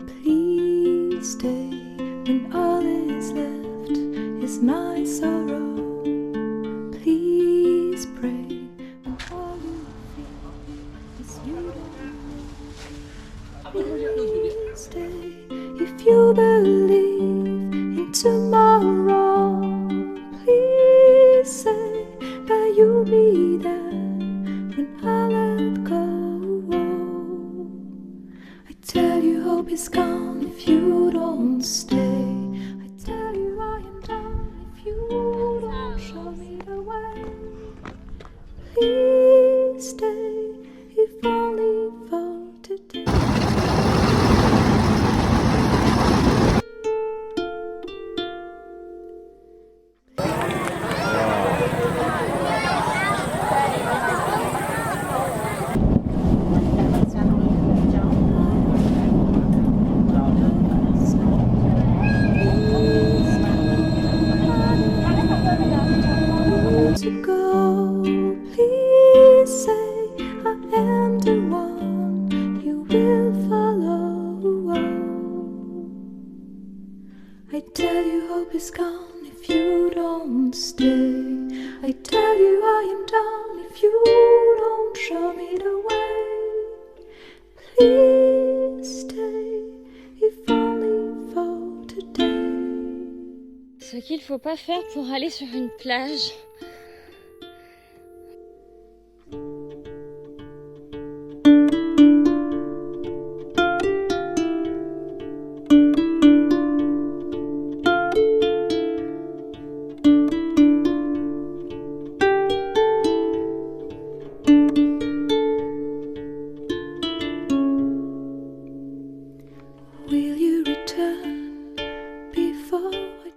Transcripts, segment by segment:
Please stay when all is left is my sorrow. Please pray when all you feel is you don't. Please stay if you believe in tomorrow. Please say that you'll be there when I let go. I tell you hope is gone if you don't stay. I tell you I am done if you don't show me the way. Please stay if only for today. To go, please say I am the one you will follow. I tell you hope is gone if you don't stay. I tell you I am done if you don't show me the way. Please stay if only for today. Ce qu'il faut pas faire pour aller sur une plage.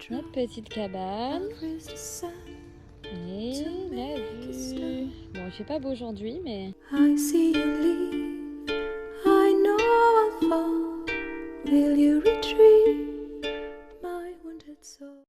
Notre petite cabane et la vue. Bon, il fait pas beau aujourd'hui, mais I see you leave